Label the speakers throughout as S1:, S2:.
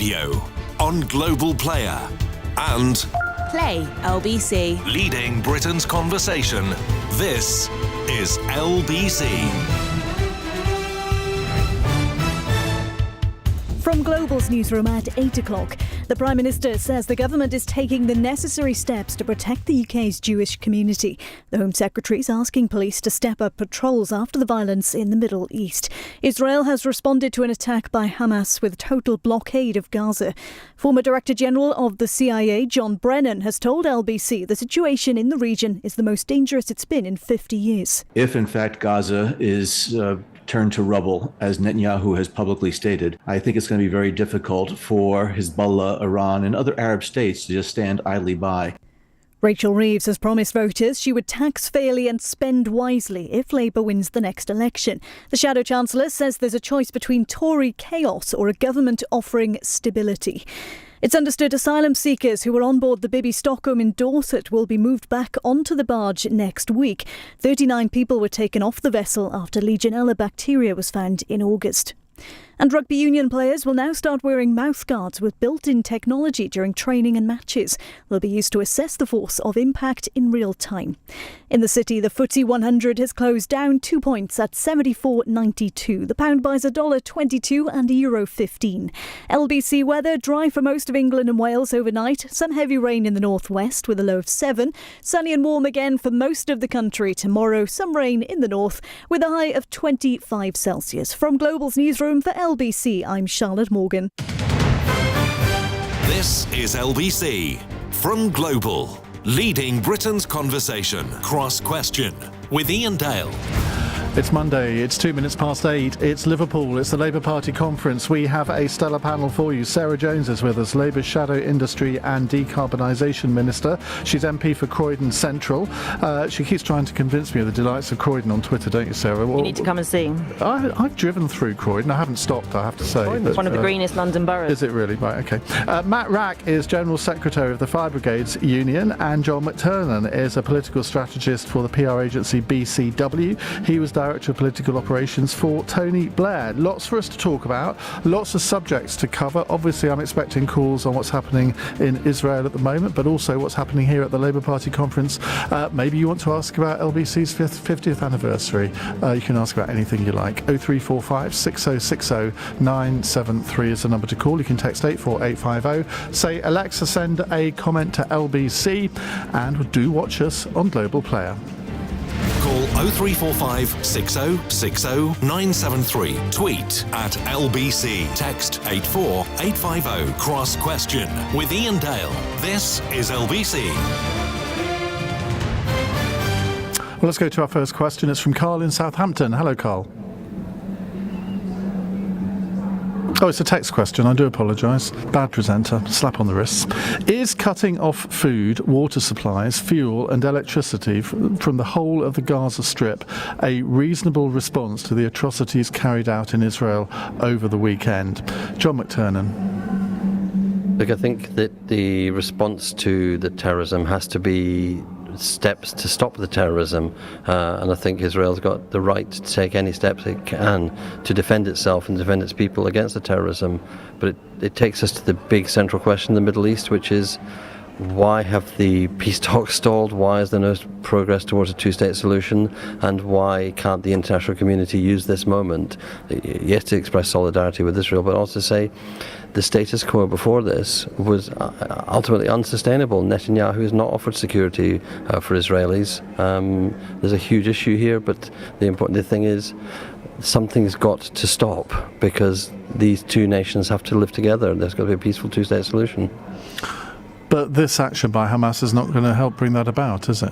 S1: Radio, on Global Player, and
S2: Play LBC.
S1: leading Britain's conversation. This is LBC.
S3: From Global's newsroom at 8 o'clock, the Prime Minister says the government is taking the necessary steps to protect the UK's Jewish community. The Home Secretary is asking police to step up patrols after the violence in the Middle East. Israel has responded to an attack by Hamas with a total blockade of Gaza. Former Director General of the CIA, John Brennan, has told LBC the situation in the region is the most dangerous it's been in 50 years.
S4: If, in fact, Gaza is turned to rubble, as Netanyahu has publicly stated, I think it's going to be very difficult for Hezbollah, Iran, and other Arab states to just stand idly by.
S3: Rachel Reeves has promised voters she would tax fairly and spend wisely if Labour wins the next election. The Shadow Chancellor says there's a choice between Tory chaos or a government offering stability. It's understood asylum seekers who were on board the Bibby Stockholm in Dorset will be moved back onto the barge next week. 39 people were taken off the vessel after Legionella bacteria was found in August. And rugby union players will now start wearing mouthguards with built-in technology during training and matches. They'll be used to assess the force of impact in real time. In the city, the FTSE 100 has closed down 2 points at 74.92. The pound buys $1.22 and €1.15. LBC weather, dry for most of England and Wales overnight. Some heavy rain in the northwest with a low of 7. Sunny and warm again for most of the country tomorrow. Some rain in the north with a high of 25 Celsius. From Global's newsroom for LBC, I'm Charlotte Morgan.
S1: This is LBC from Global, leading Britain's conversation. Cross Question with Iain Dale.
S5: It's Monday, it's 2 minutes past 8, it's Liverpool, it's the Labour Party conference. We have a stellar panel for you. Sarah Jones is with us, Labour's Shadow Industry and Decarbonisation Minister. She's MP for Croydon Central. She keeps trying to convince me of the delights of Croydon on Twitter, don't you, Sarah?
S6: You need to come and see.
S5: I've driven through Croydon. I haven't stopped, I have to say.
S6: Croydon's one of the greenest London boroughs.
S5: Is it really? Right, OK. Matt Wrack is General Secretary of the Fire Brigades Union, and John McTernan is a political strategist for the PR agency BCW. He was Director of Political Operations for Tony Blair. Lots for us to talk about, lots of subjects to cover. Obviously, I'm expecting calls on what's happening in Israel at the moment, but also what's happening here at the Labour Party conference. Maybe you want to ask about LBC's 50th anniversary. You can ask about anything you like. 0345 6060 973 is the number to call. You can text 84850. Say, Alexa, send a comment to LBC, and do watch us on Global Player.
S1: Call 0345 6060 973. Tweet at LBC. Text 84850. Cross Question with Iain Dale. This is LBC.
S5: Well, let's go to our first question. It's from Carl in Southampton. Hello, Carl. Oh, it's a text question. I do apologise. Bad presenter. Slap on the wrists. Is cutting off food, water supplies, fuel and electricity from the whole of the Gaza Strip a reasonable response to the atrocities carried out in Israel over the weekend? John McTernan.
S7: Look, I think that the response to the terrorism has to be steps to stop the terrorism, and I think Israel's got the right to take any steps it can to defend itself and defend its people against the terrorism. But it takes us to the big central question in the Middle East, which is, why have the peace talks stalled? Why is there no progress towards a two-state solution? And why can't the international community use this moment, yes, to express solidarity with Israel, but also say the status quo before this was ultimately unsustainable. Netanyahu has not offered security for Israelis. There's a huge issue here, but the thing is, something's got to stop, because these two nations have to live together. There's got to be a peaceful two-state solution.
S5: But this action by Hamas is not going to help bring that about, is it?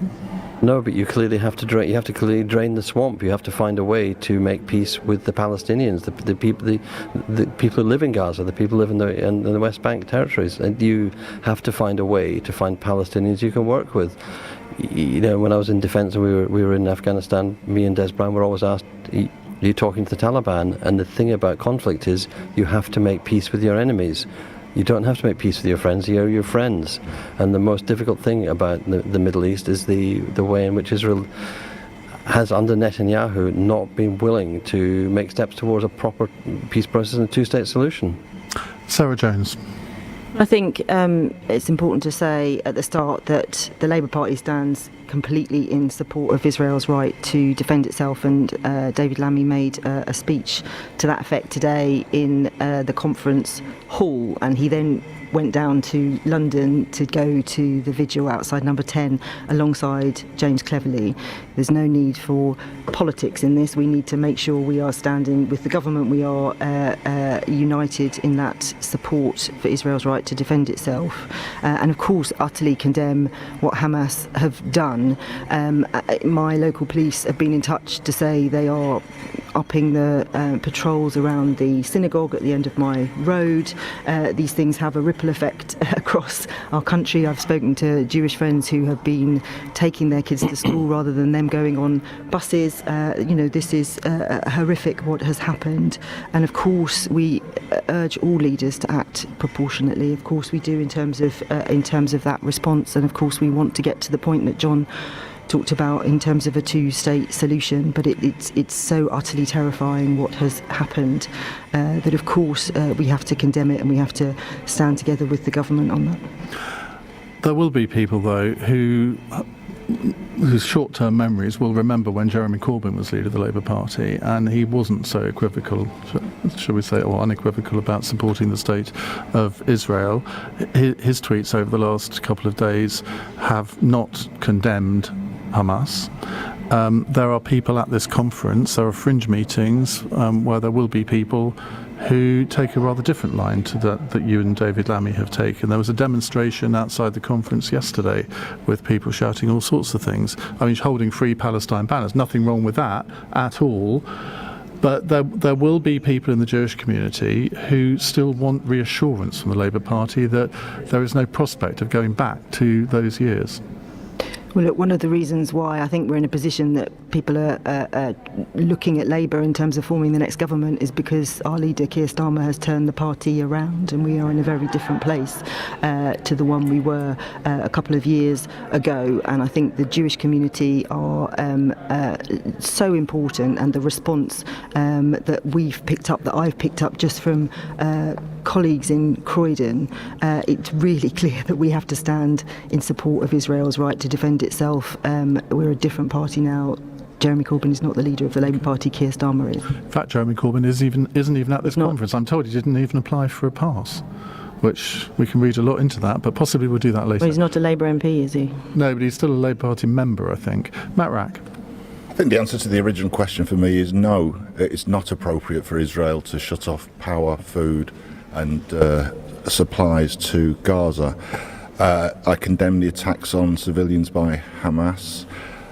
S7: No, but you clearly have to drain. You have to clearly drain the swamp. You have to find a way to make peace with the Palestinians, the people who live in Gaza, the people who live in the West Bank territories. And you have to find a way to find Palestinians you can work with. You know, when I was in defence and we were in Afghanistan, me and Des Brown were always asked, "Are you talking to the Taliban?" And the thing about conflict is, you have to make peace with your enemies. You don't have to make peace with your friends, you're your friends. And the most difficult thing about the Middle East is the way in which Israel has, under Netanyahu, not been willing to make steps towards a proper peace process and a two-state solution.
S5: Sarah Jones.
S6: I think it's important to say at the start that the Labour Party stands completely in support of Israel's right to defend itself, and David Lammy made a speech to that effect today in the conference hall, and he then went down to London to go to the vigil outside Number 10 alongside James Cleverly. There's no need for politics in this. We need to make sure we are standing with the government. We are united in that support for Israel's right to defend itself, and of course utterly condemn what Hamas have done. My local police have been in touch to say they are upping the patrols around the synagogue at the end of my road. These things have a ripple effect across our country. I've spoken to Jewish friends who have been taking their kids to school rather than them going on buses. This is horrific what has happened, and of course we urge all leaders to act proportionately. Of course we do in terms of that response, and of course we want to get to the point that John talked about in terms of a two-state solution, but it's so utterly terrifying what has happened that of course we have to condemn it, and we have to stand together with the government on that.
S5: There will be people though whose short-term memories will remember when Jeremy Corbyn was leader of the Labour Party, and he wasn't so equivocal, shall we say, or unequivocal about supporting the state of Israel. His tweets over the last couple of days have not condemned Hamas. There are people at this conference, there are fringe meetings where there will be people who take a rather different line to that you and David Lammy have taken. There was a demonstration outside the conference yesterday with people shouting all sorts of things. I mean, holding Free Palestine banners, nothing wrong with that at all. But there will be people in the Jewish community who still want reassurance from the Labour Party that there is no prospect of going back to those years.
S6: Well, look, one of the reasons why I think we're in a position that people are looking at Labour in terms of forming the next government is because our leader, Keir Starmer, has turned the party around, and we are in a very different place to the one we were a couple of years ago. And I think the Jewish community are so important, and the response that we've picked up, that I've picked up just from colleagues in Croydon, it's really clear that we have to stand in support of Israel's right to defend itself. We're a different party now. Jeremy Corbyn is not the leader of the Labour Party, Keir Starmer is.
S5: In fact, Jeremy Corbyn isn't even at this conference. I'm told he didn't even apply for a pass, which we can read a lot into that, but possibly we'll do that later.
S6: Well, he's not a Labour MP, is he?
S5: No, but he's still a Labour Party member, I think. Matt Wrack.
S8: I think the answer to the original question for me is no. It's not appropriate for Israel to shut off power, food and supplies to Gaza. I condemn the attacks on civilians by Hamas,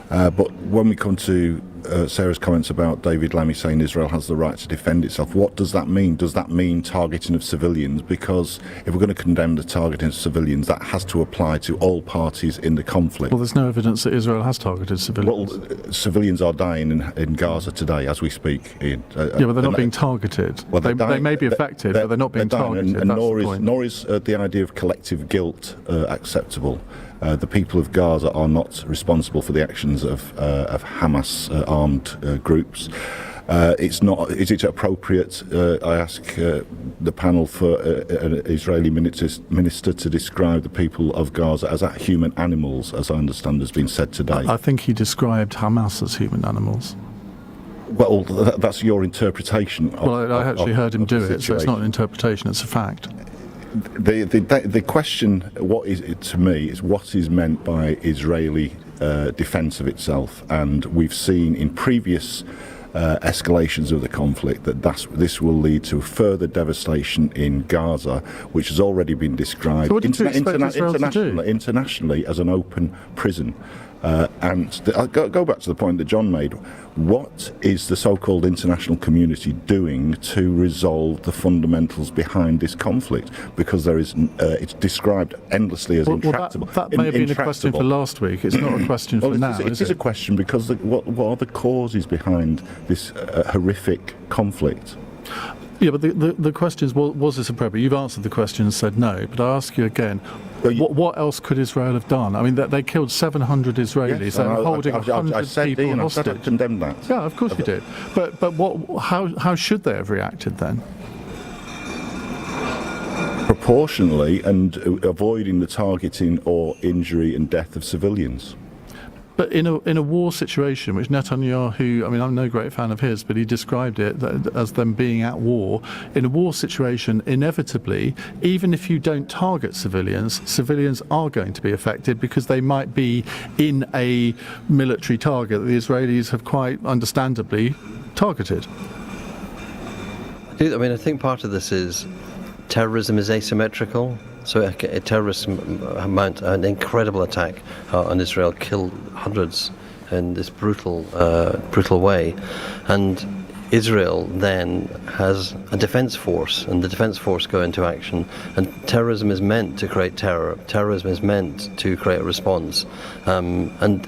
S8: but when we come to Sarah's comments about David Lammy saying Israel has the right to defend itself, what does that mean? Does that mean targeting of civilians? Because if we're going to condemn the targeting of civilians, that has to apply to all parties in the conflict.
S5: Well, there's no evidence that Israel has targeted civilians.
S8: Well, civilians are dying in Gaza today as we speak, Ian.
S5: Yeah, but they're not being targeted. Well, they may be affected, but they're not being targeted.
S8: And nor is the idea of collective guilt acceptable. The people of Gaza are not responsible for the actions of Hamas armed groups. It's not. Is it appropriate? I ask the panel for an Israeli minister to describe the people of Gaza as human animals, as I understand has been said today.
S5: I think he described Hamas as human animals.
S8: Well, that's your interpretation.
S5: I actually heard him do it, so it's not an interpretation; it's a fact.
S8: The question, what is it to me, is what is meant by Israeli defence of itself, and we've seen in previous escalations of the conflict that this will lead to further devastation in Gaza, which has already been described internationally as an open prison. And I'll go back to the point that John made. What is the so-called international community doing to resolve the fundamentals behind this conflict? Because there is, it's described endlessly as intractable.
S5: That may have been a question for last week. It's not a question for now.
S8: It is a question because what are the causes behind this horrific conflict?
S5: Yeah, but the question is, was this appropriate? You've answered the question and said no, but I ask you again, what else could Israel have done? I mean, they killed 700 Israelis.
S8: Yes,
S5: and holding 100 people hostage.
S8: I condemned that.
S5: Yeah, of course you did. But how should they have reacted then?
S8: proportionally and avoiding the targeting or injury and death of civilians.
S5: But in a war situation, which Netanyahu, I mean, I'm no great fan of his, but he described it as them being at war. In a war situation, inevitably, even if you don't target civilians, civilians are going to be affected because they might be in a military target that the Israelis have quite understandably targeted.
S7: I think part of this is terrorism is asymmetrical. So a terrorist mount an incredible attack on Israel, killed hundreds in this brutal way, and Israel then has a defence force, and the defence force go into action. And terrorism is meant to create terror. Terrorism is meant to create a response, and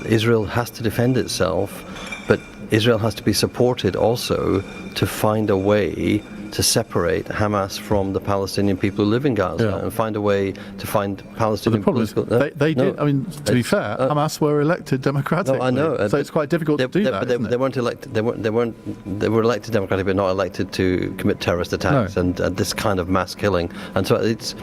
S7: Israel has to defend itself, but Israel has to be supported also to find a way to separate Hamas from the Palestinian people who live in Gaza, and find a way to find Palestinian political...
S5: They did. I mean, to be fair, Hamas were elected democratically.
S7: No, I know.
S5: So it's quite difficult to do that.
S7: But they weren't elected. They were elected democratically, but not elected to commit terrorist attacks and this kind of mass killing. And so it's...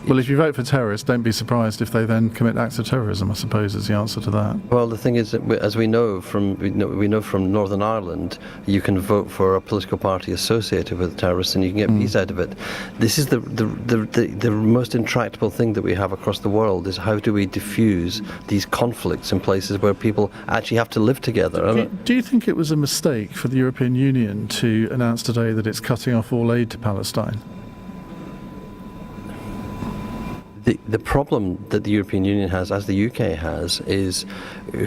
S5: Well, if you vote for terrorists, don't be surprised if they then commit acts of terrorism, I suppose, is the answer to that.
S7: Well, the thing is, that as we know from Northern Ireland, you can vote for a political party associated with terrorists, and you can get peace out of it. This is the most intractable thing that we have across the world, is how do we diffuse these conflicts in places where people actually have to live together.
S5: Do you think it was a mistake for the European Union to announce today that it's cutting off all aid to Palestine?
S7: The problem that the European Union has, as the UK has, is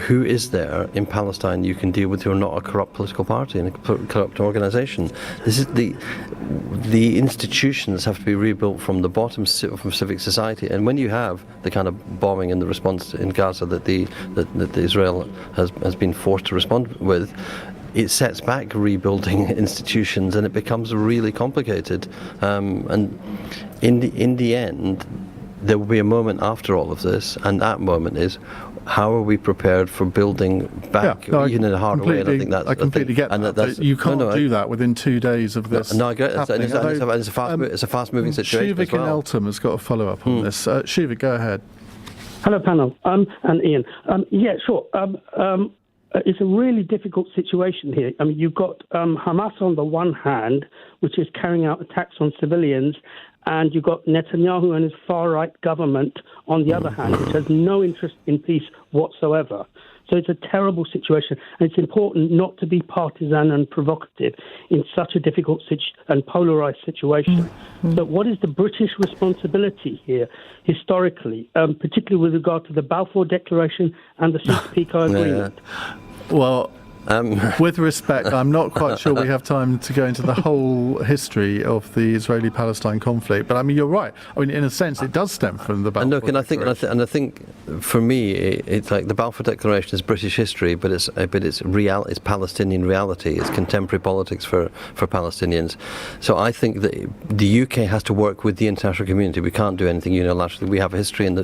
S7: who is there in Palestine you can deal with who are not a corrupt political party and a corrupt organisation. This is the institutions have to be rebuilt from the bottom, from civic society. And when you have the kind of bombing and the response in Gaza that Israel has been forced to respond with, it sets back rebuilding institutions, and it becomes really complicated. And in the end, there will be a moment after all of this, and that moment is, how are we prepared for building back, even in a harder way? And I think
S5: I completely get that. You can't do that within 2 days of this.
S7: No, I get it. It's a fast-moving situation
S5: Shuvik
S7: as well.
S5: in Eltham has got a follow-up on this. Shuvik, go ahead.
S9: Hello, panel, and Iain. Yeah, sure. It's a really difficult situation here. I mean, you've got Hamas on the one hand, which is carrying out attacks on civilians, and you've got Netanyahu and his far-right government on the other hand, which has no interest in peace whatsoever. So it's a terrible situation, and it's important not to be partisan and provocative in such a difficult and polarised situation. So what is the British responsibility here, historically, particularly with regard to the Balfour Declaration and the Sykes-Picot Agreement?
S5: Well, with respect, I'm not quite sure we have time to go into the whole history of the Israeli-Palestine conflict. But I mean, you're right. I mean, in a sense, it does stem from the Balfour Declaration.
S7: I think, for me, it's like the Balfour Declaration is British history, but it's Palestinian reality. It's contemporary politics for Palestinians. So I think that the UK has to work with the international community. We can't do anything unilaterally. We have a history in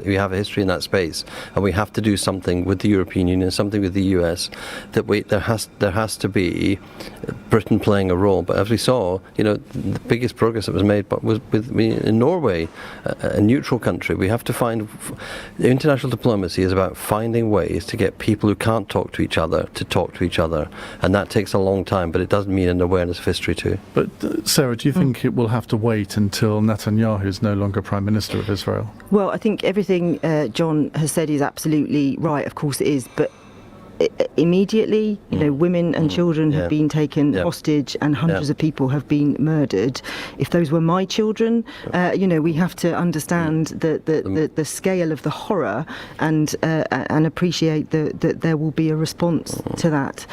S7: that space, and we have to do something with the European Union, something with the US. There has to be Britain playing a role. But as we saw, the biggest progress that was made was in Norway, a neutral country. We have to find international diplomacy is about finding ways to get people who can't talk to each other to talk to each other, and that takes a long time. But it does mean an awareness of history too.
S5: But Sarah, do you think it will have to wait until Netanyahu is no longer Prime Minister of Israel?
S6: Well, I think everything John has said is absolutely right. Of course it is, but immediately, women and children have been taken hostage, and hundreds of people have been murdered. If those were my children, we have to understand the scale of the horror and appreciate that there will be a response to that.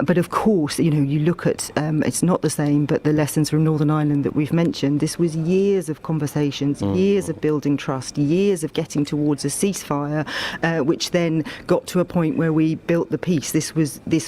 S6: But of course, you look at it's not the same, but the lessons from Northern Ireland that we've mentioned. This was years of conversations, years of building trust, years of getting towards a ceasefire, which then got to a point where we built the peace. This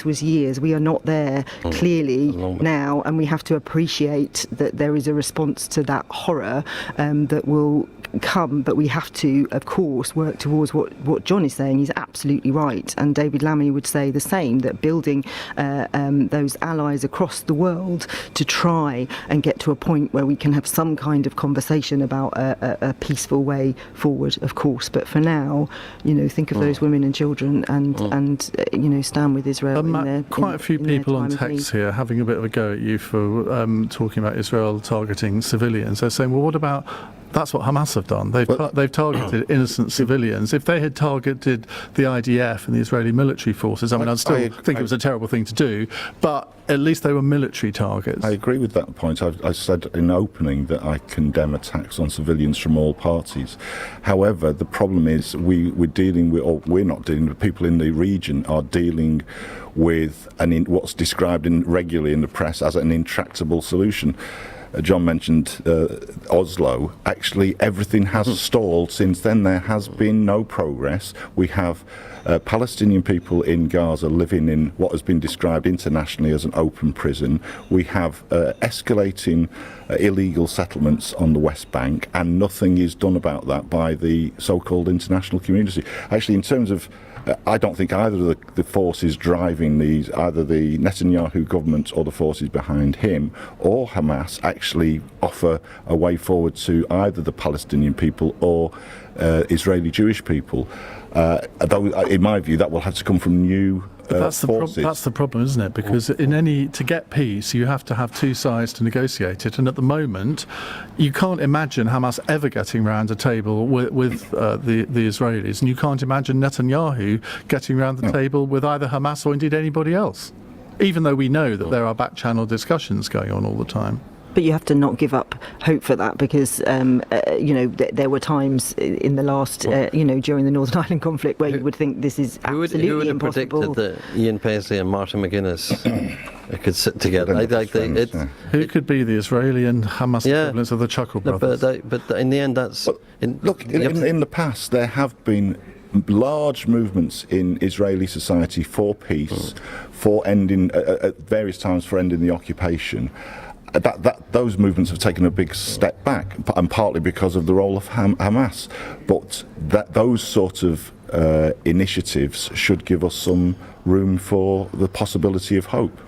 S6: was years. We are not there clearly now, and we have to appreciate that there is a response to that horror that will come, but we have to, of course, work towards what John is saying. He's absolutely right, and David Lammy would say the same, that building those allies across the world to try and get to a point where we can have some kind of conversation about a peaceful way forward, of course. But for now, think of those women and children and stand with Israel.
S5: Quite a few people on text here having a bit of a go at you for talking about Israel targeting civilians. They're saying, well, what about... That's what Hamas have done. They've targeted innocent civilians. If they had targeted the IDF and the Israeli military forces, I still think it was a terrible thing to do, but at least they were military targets.
S8: I agree with that point. I said in opening that I condemn attacks on civilians from all parties. However, the problem is we're not dealing with, people in the region are dealing with what's described regularly in the press as an intractable solution. John mentioned Oslo. Actually, everything has stalled since then. There has been no progress. We have Palestinian people in Gaza living in what has been described internationally as an open prison. We have escalating illegal settlements on the West Bank, and nothing is done about that by the so-called international community. Actually, in terms of I don't think either of the forces driving these, either the Netanyahu government or the forces behind him or Hamas, actually offer a way forward to either the Palestinian people or Israeli Jewish people. Though, in my view, that will have to come from new
S5: that's
S8: forces.
S5: That's the problem, isn't it? Because to get peace, you have to have two sides to negotiate it. And at the moment, you can't imagine Hamas ever getting round a table with the Israelis, and you can't imagine Netanyahu getting round the table with either Hamas or indeed anybody else, even though we know that there are back-channel discussions going on all the time.
S6: But you have to not give up hope for that, because there were times in the last during the Northern Ireland conflict where you would think this is absolutely
S7: who would have
S6: impossible.
S7: predicted that Ian Paisley and Martin McGuinness could sit together?
S5: Who could be the Israeli and Hamas equivalents of the Chuckle brothers?
S7: But in the end, that's...
S8: In the past, there have been large movements in Israeli society for peace, for ending, at various times, for ending the occupation. Those movements have taken a big step back, and partly because of the role of Hamas. But those sort of initiatives should give us some room for the possibility of hope.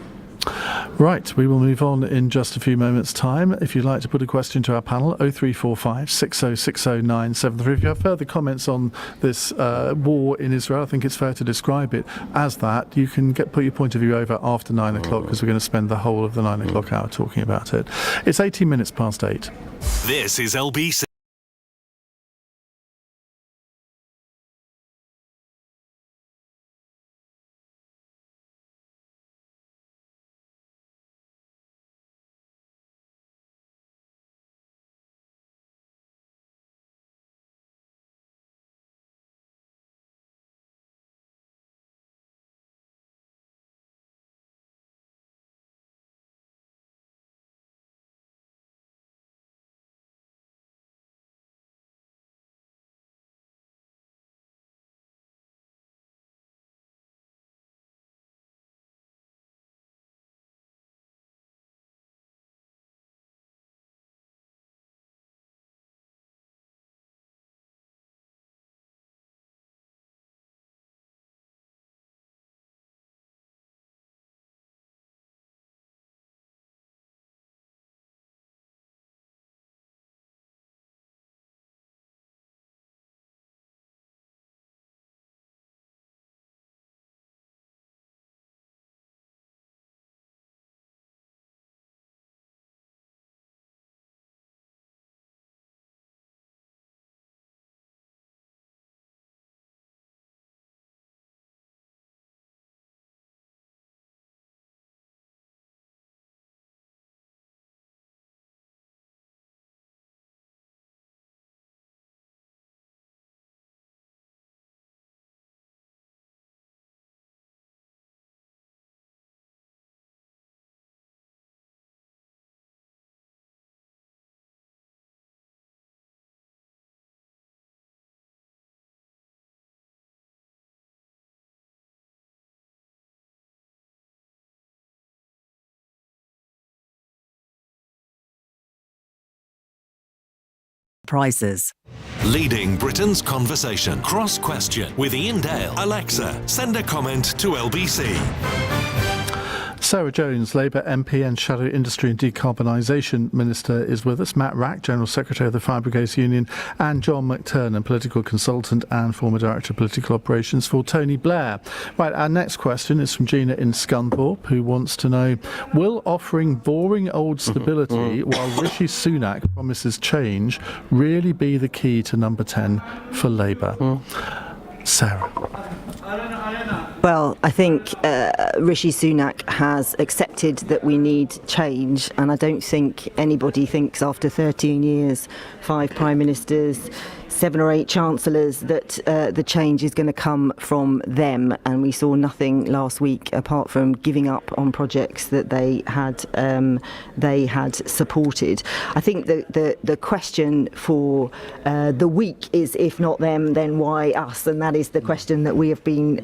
S5: Right, we will move on in just a few moments' time. If you'd like to put a question to our panel, 0345 6060 973. If you have further comments on this war in Israel, I think it's fair to describe it as that. You can put your point of view over after 9 o'clock, because we're going to spend the whole of the 9 o'clock hour talking about it. It's 18 minutes past 8.
S1: This is LBC.
S10: prizes.
S1: Leading Britain's conversation. Cross Question with Iain Dale. Alexa, send a comment to LBC.
S5: Sarah Jones, Labour MP and Shadow Industry and Decarbonisation Minister, is with us. Matt Wrack, General Secretary of the Fire Brigades Union, and John McTernan, Political Consultant and former Director of Political Operations for Tony Blair. Right, our next question is from Gina in Scunthorpe, who wants to know, will offering boring old stability while Rishi Sunak promises change really be the key to number 10 for Labour? Sarah.
S6: Well, I think Rishi Sunak has accepted that we need change, and I don't think anybody thinks after 13 years, 5 prime ministers, 7 or 8 chancellors, that the change is going to come from them. And we saw nothing last week apart from giving up on projects that they had supported. I think the question for the week is, if not them, then why us? And that is the question that we have been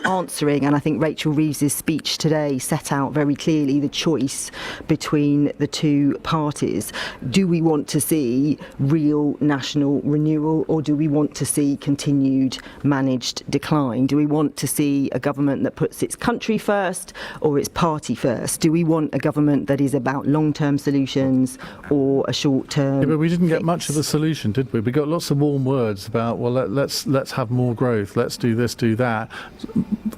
S6: answering. And I think Rachel Reeves's speech today set out very clearly the choice between the two parties. Do we want to see real national renewal, or do we want to see continued managed decline? Do we want to see a government that puts its country first or its party first? Do we want a government that is about long-term solutions or a short-term
S5: but we didn't
S6: fix?
S5: get much of a solution, did we? We got lots of warm words about, well, let's have more growth, let's do this, do that,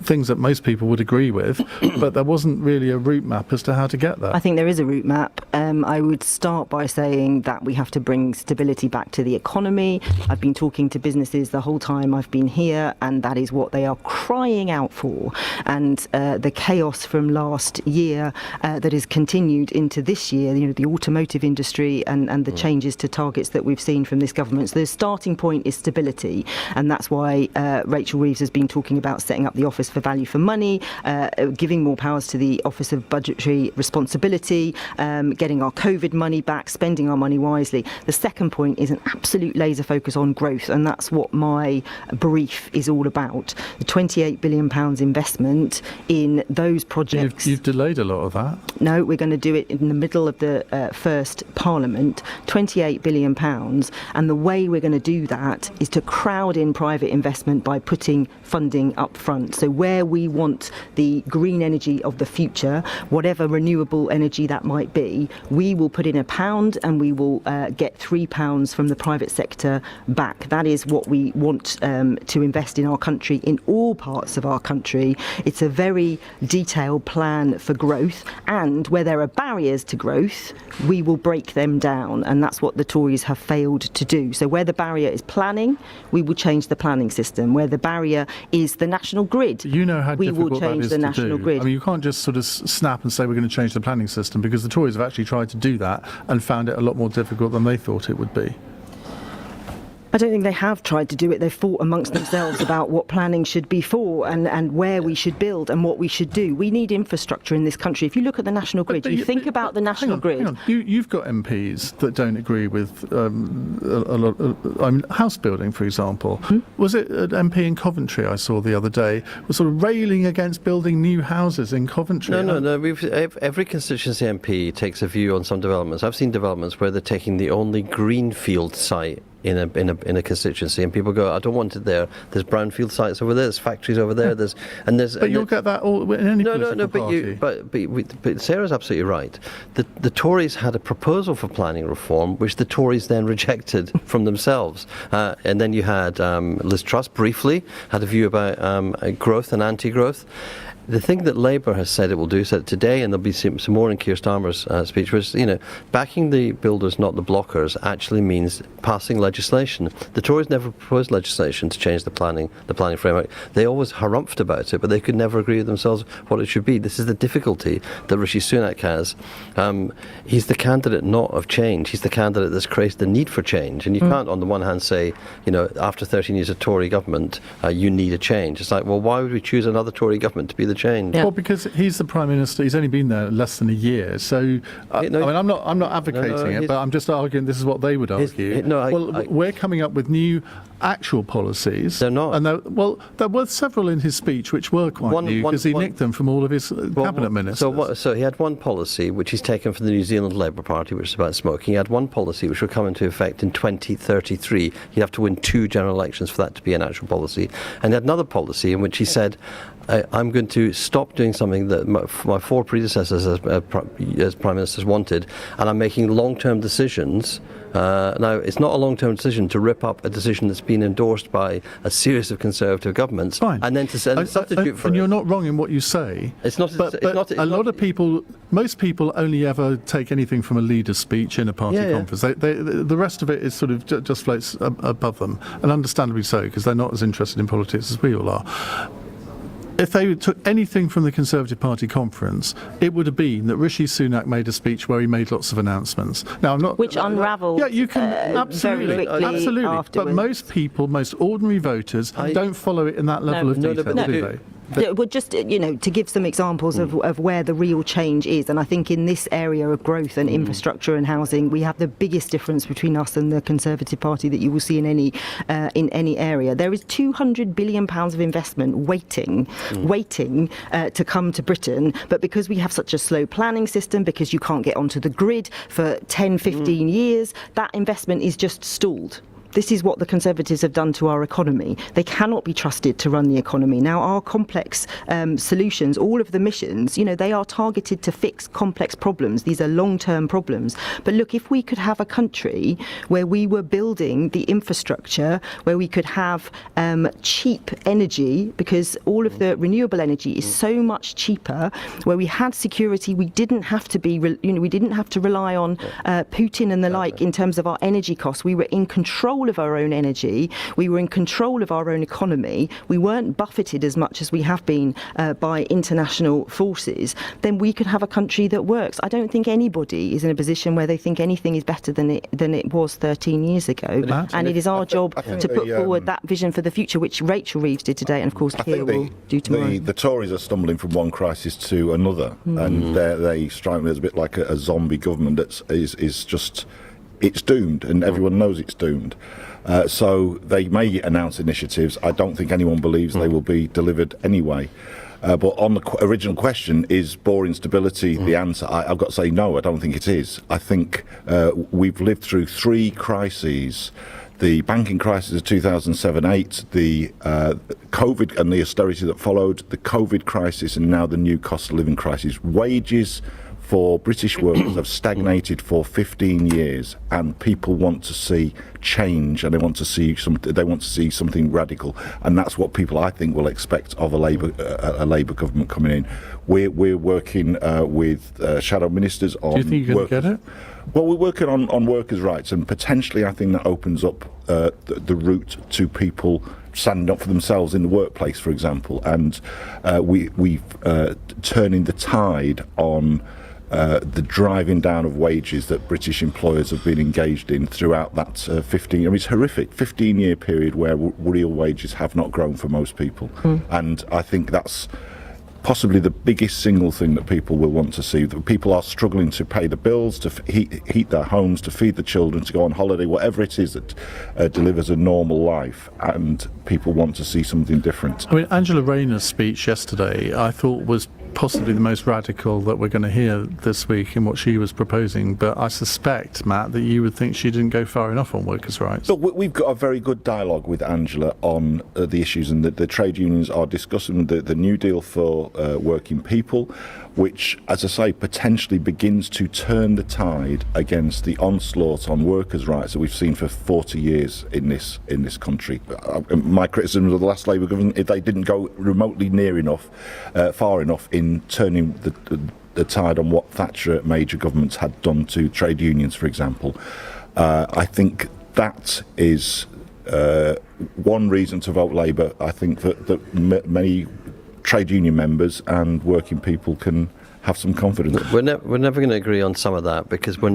S5: things that most people would agree with, but there wasn't really a route map as to how to get there.
S6: I think there is a route map. I would start by saying that we have to bring stability back to the economy. I've been talking to businesses the whole time I've been here, and that is what they are crying out for. And the chaos from last year that has continued into this year, the automotive industry and the changes to targets that we've seen from this government. So the starting point is stability, and that's why Rachel Reeves has been talking about setting up the Office for Value for Money, giving more powers to the Office of Budgetary Responsibility, getting our COVID money back, spending our money wisely. The second point is an absolute laser focus on growth, and that's what my brief is all about. The £28 billion investment in those projects.
S5: You've delayed a lot of that.
S6: No, we're going to do it in the middle of the first Parliament, £28 billion. And the way we're going to do that is to crowd in private investment by putting funding up front. So where we want the green energy of the future, whatever renewable energy that might be, we will put in £1 and we will get £3 from the private sector back. That is what we want to invest in our country, in all parts of our country. It's a very detailed plan for growth, and where there are barriers to growth, we will break them down, and that's what the Tories have failed to do. So where the barrier is planning, we will change the planning system. Where the barrier is the national grid,
S5: you know how
S6: we will
S5: difficult that
S6: change
S5: is
S6: the
S5: to
S6: national
S5: do.
S6: grid.
S5: I mean, you can't just sort of snap and say we're going to change the planning system, because the Tories have actually tried to do that and found it a lot more difficult than they thought it would be.
S6: I don't think they have tried to do it. They've fought amongst themselves about what planning should be for and where we should build and what we should do. We need infrastructure in this country. If you look at the national grid, you think about the national grid.
S5: Hang on. You've got MPs that don't agree with a lot. House building, for example. Was it an MP in Coventry I saw the other day was sort of railing against building new houses in Coventry?
S7: No. Every constituency MP takes a view on some developments. I've seen developments where they're taking the only greenfield site in a constituency, and people go, I don't want it there. There's brownfield sites over there. There's factories over there. But
S5: you'll get that all in any political party.
S7: But Sarah's absolutely right. The Tories had a proposal for planning reform, which the Tories then rejected from themselves. And then you had Liz Truss briefly had a view about growth and anti-growth. The thing that Labour has said it will do, said today, and there'll be some more in Keir Starmer's speech, was, backing the builders, not the blockers, actually means passing legislation. The Tories never proposed legislation to change the planning framework. They always harumphed about it, but they could never agree with themselves what it should be. This is the difficulty that Rishi Sunak has. He's the candidate not of change. He's the candidate that's created the need for change. And you can't, on the one hand, say, after 13 years of Tory government, you need a change. It's like, well, why would we choose another Tory government to be the change?
S5: Well, because he's the Prime Minister. He's only been there less than a year. So, I'm not advocating it, but I'm just arguing this is what they would argue. We're coming up with new actual policies.
S7: They're not.
S5: And there were several in his speech which were quite new, because he nicked them from all of his cabinet ministers.
S7: So he had one policy which he's taken from the New Zealand Labour Party, which is about smoking. He had one policy which will come into effect in 2033. He'd have to win 2 general elections for that to be an actual policy. And he had another policy in which he said, I'm going to stop doing something that my 4 predecessors as Prime Ministers wanted, and I'm making long-term decisions. Now, it's not a long-term decision to rip up a decision that's been endorsed by a series of Conservative governments, and then to substitute for it.
S5: And you're not wrong in what you say.
S7: It's not.
S5: But a lot of people, most people only ever take anything from a leader's speech in a party conference. The rest of it is sort of just floats above them, and understandably so, because they're not as interested in politics as we all are. If they took anything from the Conservative Party conference, it would have been that Rishi Sunak made a speech where he made lots of announcements. Now, I'm not.
S6: Which unravelled.
S5: Yeah, you can absolutely,
S6: afterwards.
S5: But most people, most ordinary voters, don't follow it in that level of detail, do they?
S6: Well, just to give some examples of where the real change is, and I think in this area of growth and infrastructure and housing, we have the biggest difference between us and the Conservative Party that you will see in any area. There is £200 billion of investment waiting to come to Britain, but because we have such a slow planning system, because you can't get onto the grid for 10, 15 years, that investment is just stalled. This is what the Conservatives have done to our economy. They cannot be trusted to run the economy. Now, our complex solutions, all of the missions, they are targeted to fix complex problems. These are long-term problems. But look, if we could have a country where we were building the infrastructure, where we could have cheap energy, because all of the renewable energy is so much cheaper, where we had security, we didn't have to we didn't have to rely on Putin and the like in terms of our energy costs. We were in control of our own energy, we were in control of our own economy, we weren't buffeted as much as we have been by international forces, then we could have a country that works. I don't think anybody is in a position where they think anything is better than it was 13 years ago. And it is our job to put forward that vision for the future, which Rachel Reeves did today, and of course Keir will do tomorrow.
S8: The Tories are stumbling from one crisis to another, and they strike me as a bit like a zombie government that is just... It's doomed, and everyone knows it's doomed. So they may announce initiatives. I don't think anyone believes they will be delivered anyway. But on the original question, is boring stability the answer? I've got to say no, I don't think it is. I think we've lived through 3 crises. The banking crisis of 2007-8, the COVID and the austerity that followed, the COVID crisis, and now the new cost of living crisis. Wages for British workers have stagnated for 15 years, and people want to see change, and they want to see something radical, and that's what people, I think, will expect of a Labour government coming in. We're working with shadow ministers on.
S5: Do you think you're going to get it?
S8: Well, we're working on workers' rights, and potentially I think that opens up the route to people standing up for themselves in the workplace, for example, and we've turning the tide on the driving down of wages that British employers have been engaged in throughout that 15, I mean, it's horrific, 15-year period where real wages have not grown for most people. And I think that's possibly the biggest single thing that people will want to see. That people are struggling to pay the bills, to heat their homes, to feed the children, to go on holiday, whatever it is that delivers a normal life, and people want to see something different.
S5: I mean, Angela Rayner's speech yesterday, I thought, was possibly the most radical that we're going to hear this week in what she was proposing, but I suspect, Matt, that you would think she didn't go far enough on workers' rights.
S8: Look, we've got a very good dialogue with Angela on the issues, and the trade unions are discussing the New Deal for working people, which, as I say, potentially begins to turn the tide against the onslaught on workers' rights that we've seen for 40 years in this country. My criticism of the last Labour government, if they didn't go remotely far enough in turning the tide on what Thatcher major governments had done to trade unions, for example. I think that is one reason to vote Labour. I think that many trade union members and working people can have some confidence.
S7: We're never going to agree on some of that, because a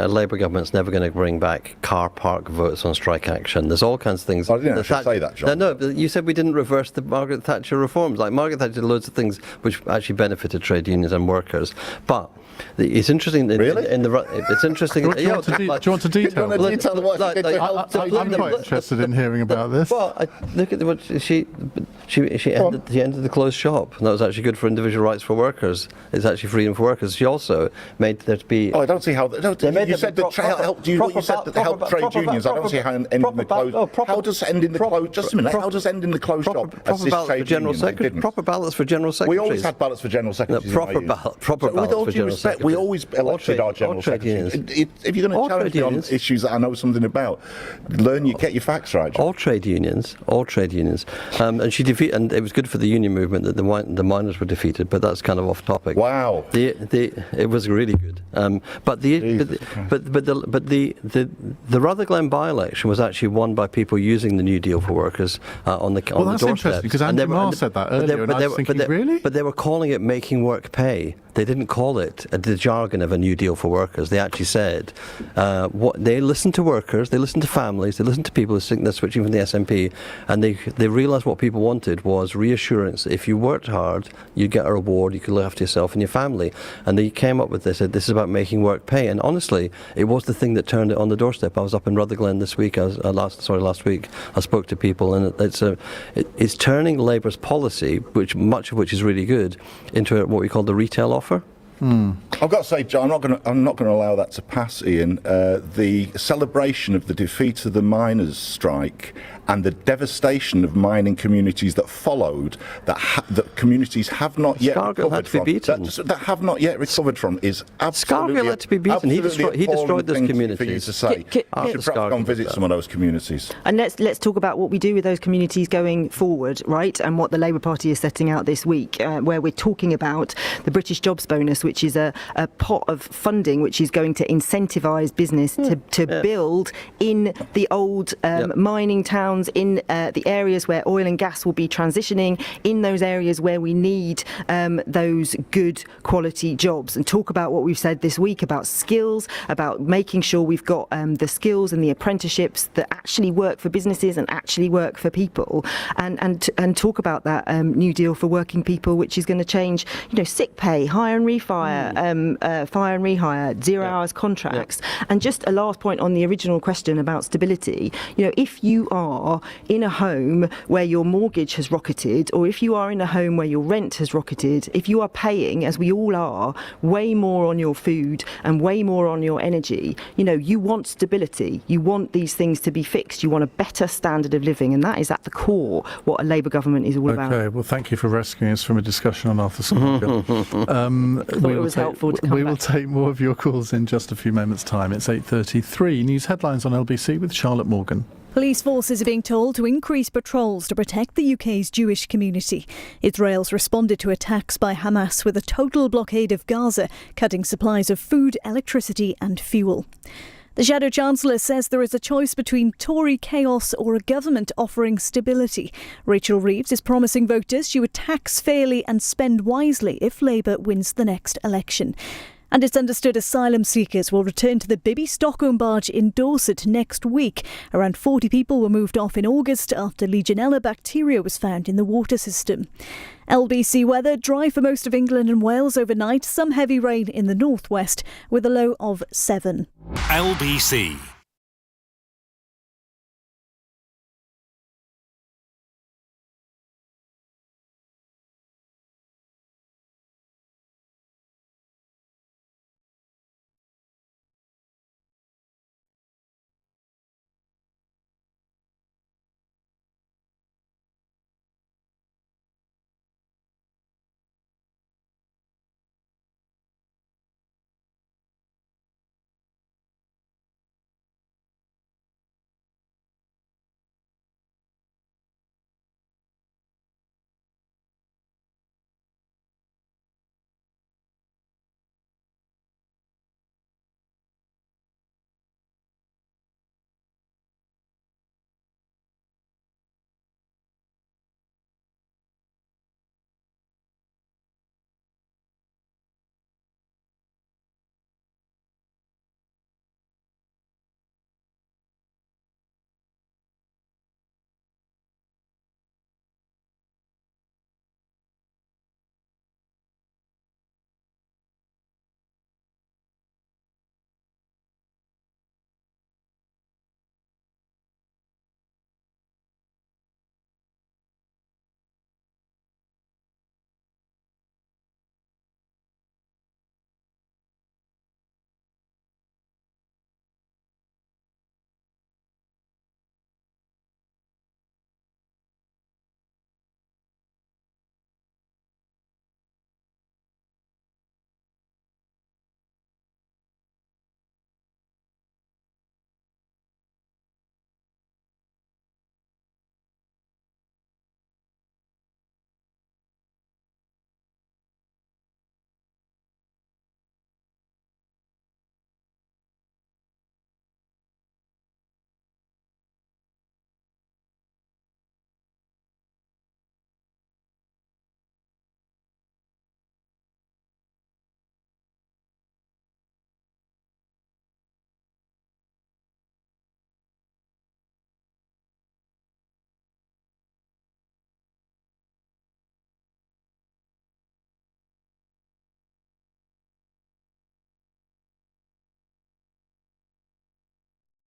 S7: Labour government's never going to bring back car park votes on strike action. There's all kinds of things.
S8: I didn't actually say that, John.
S7: No, you said we didn't reverse the Margaret Thatcher reforms. Like, Margaret Thatcher did loads of things which actually benefited trade unions and workers. But it's interesting.
S8: Really?
S7: It's interesting.
S5: Do you want to detail? I'm quite interested in hearing about this.
S7: Well, look at what she ended the closed shop, and that was actually good for individual rights for workers. It's actually freedom for workers. She also made there to be.
S8: Oh, I don't see how. You said that helped trade unions. I don't see how ending the closed. How does ending the closed? Just a minute. How does ending the closed shop assist trade unions?
S7: Proper ballots for general secretaries.
S8: We always had ballots for general secretaries.
S7: Proper ballots for general secretaries.
S8: We always elected our general secretaries. If you're going to challenge me on issues that I know something about, get your facts right. John.
S7: All trade unions, and she defeated. And it was good for the union movement that the miners were defeated. But that's kind of off topic.
S8: Wow.
S7: It was really good. But the Rutherglen by-election was actually won by people using the New Deal for Workers on the doorstep.
S5: Well, that's interesting, because Andy Marr said that earlier, and I was thinking, really?
S7: But they were calling it making work pay. They didn't call it the jargon of a New Deal for Workers. They actually said they listened to workers, they listened to families, they listened to people who think they're switching from the SNP, and they realised what people wanted was reassurance. If you worked hard, you'd get a reward, you could look after yourself and your family. And they came up with this, said this is about making work pay. And honestly, it was the thing that turned it on the doorstep. I was up in Rutherglen this week, last week. I spoke to people, and it's turning Labour's policy, much of which is really good, into what we call the retail offer.
S8: I've got to say, John, I'm not going to allow that to pass, Ian. The celebration of the defeat of the miners' strike and the devastation of mining communities that followed, that communities have not yet recovered from, that have not yet recovered from, is absolutely.
S7: Scargill had to be beaten. He destroyed those communities.
S8: For you to say, you should perhaps go and visit some of those communities.
S6: And let's talk about what we do with those communities going forward, right? And what the Labour Party is setting out this week, where we're talking about the British Jobs Bonus, which is a pot of funding which is going to incentivise business to build in the old mining towns, in the areas where oil and gas will be transitioning, in those areas where we need those good quality jobs, and talk about what we've said this week about skills, about making sure we've got the skills and the apprenticeships that actually work for businesses and actually work for people, and talk about that New Deal for working people, which is going to change, sick pay, hire and refire, fire and rehire, 0 hours contracts. And just a last point on the original question about stability. If you are in a home where your mortgage has rocketed, or if you are in a home where your rent has rocketed, if you are paying, as we all are, way more on your food and way more on your energy, you want stability. You want these things to be fixed. You want a better standard of living, and that is at the core what a Labour government is all about.
S5: Okay, well, thank you for rescuing us from a discussion on Arthur Scargill. We will take more of your calls in just a few moments' time. It's 8:33. News headlines on LBC with Charlotte Morgan.
S3: Police forces are being told to increase patrols to protect the UK's Jewish community. Israel's responded to attacks by Hamas with a total blockade of Gaza, cutting supplies of food, electricity and fuel. The Shadow Chancellor says there is a choice between Tory chaos or a government offering stability. Rachel Reeves is promising voters she would tax fairly and spend wisely if Labour wins the next election. And it's understood asylum seekers will return to the Bibby Stockholm barge in Dorset next week. Around 40 people were moved off in August after Legionella bacteria was found in the water system. LBC weather, dry for most of England and Wales overnight. Some heavy rain in the northwest with a low of 7.
S1: LBC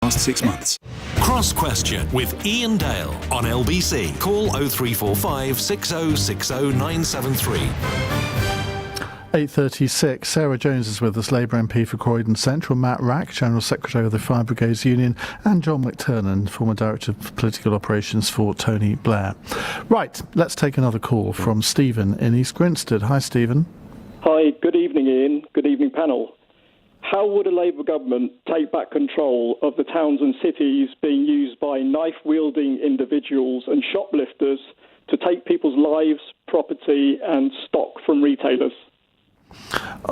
S10: last 6 months.
S1: Cross Question with Iain Dale on LBC. Call 0345 6060 973.
S5: 8:36. Sarah Jones is with us, Labour MP for Croydon Central, Matt Wrack, General Secretary of the Fire Brigades Union, and John McTernan, former Director of Political Operations for Tony Blair. Right, let's take another call from Stephen in East Grinstead. Hi, Stephen.
S11: Hi, good evening, Ian. Good evening, panel. How would a Labour government take back control of the towns and cities being used by knife-wielding individuals and shoplifters to take people's lives, property and stock from retailers?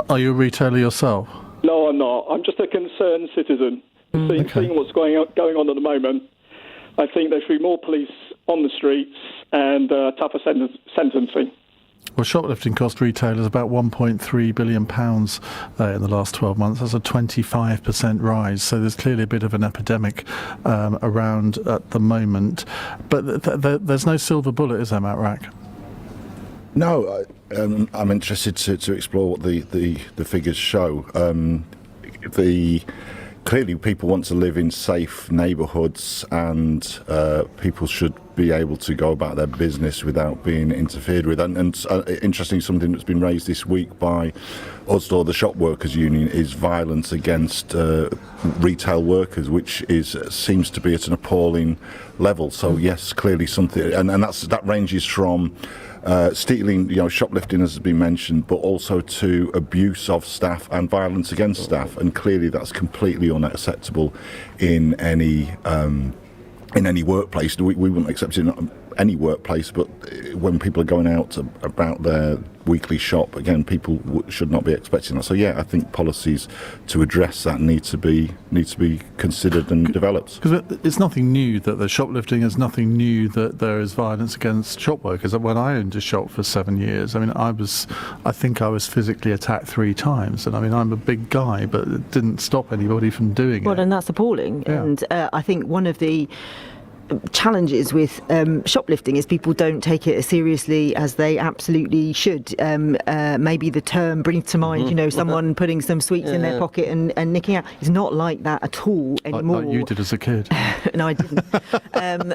S5: Are you a retailer yourself?
S11: No, I'm not. I'm just a concerned citizen. Seeing what's going on at the moment, I think there should be more police on the streets and tougher sentencing.
S5: Well, shoplifting cost retailers about £1.3 billion in the last 12 months. That's a 25% rise. So there's clearly a bit of an epidemic around at the moment. But there's no silver bullet, is there, Matt Wrack?
S8: No, I'm interested to explore what the figures show. Clearly people want to live in safe neighbourhoods, and people should be able to go about their business without being interfered with. And interesting, something that's been raised this week by USDOR, the Shop Workers Union, is violence against retail workers, which seems to be at an appalling level. So yes, clearly something, and that ranges from stealing, shoplifting as has been mentioned, but also to abuse of staff and violence against staff, and clearly that's completely unacceptable in any workplace. We wouldn't accept it in any workplace, but when people are going out about their weekly shop, again, people should not be expecting that. So yeah, I think policies to address that need to be considered and developed.
S5: Because it's nothing new that there's shoplifting. It's nothing new that there is violence against shop workers. When I owned a shop for 7 years, I mean, I think I was physically attacked 3 times, and I mean, I'm a big guy, but it didn't stop anybody from doing it.
S6: Well, and that's appalling. Yeah. And I think one of the challenges with shoplifting is people don't take it as seriously as they absolutely should. Maybe the term brings to mind, someone putting some sweets in their pocket and nicking out. It's not like that at all anymore.
S5: Like you did as a kid.
S6: No, I didn't.